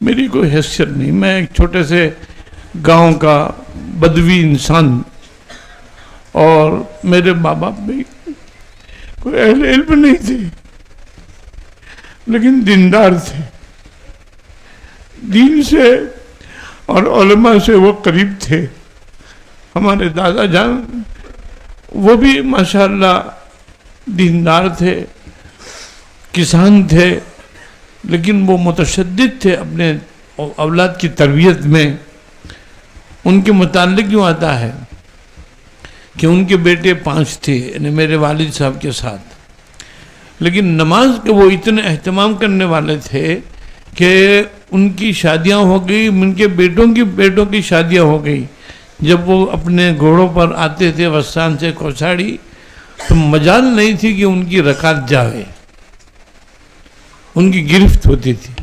میری کوئی حیثیت نہیں، میں ایک چھوٹے سے گاؤں کا بدوی انسان، اور میرے ماں باپ بھی کوئی اہل علم نہیں تھے، لیکن دیندار تھے، دین سے اور علماء سے وہ قریب تھے۔ ہمارے دادا جان وہ بھی ماشاءاللہ دیندار تھے، کسان تھے، لیکن وہ متشدد تھے اپنے اولاد کی تربیت میں۔ ان کے متعلق یوں آتا ہے کہ ان کے بیٹے 5 تھے، یعنی میرے والد صاحب کے ساتھ، لیکن نماز کے وہ اتنے اہتمام کرنے والے تھے کہ ان کی شادیاں ہو گئی، ان کے بیٹوں کی شادیاں ہو گئی۔ جب وہ اپنے گھوڑوں پر آتے تھے وستان سے کوساڑی، تو مجال نہیں تھی کہ ان کی رکعت جاوے، ان کی گرفت ہوتی تھی۔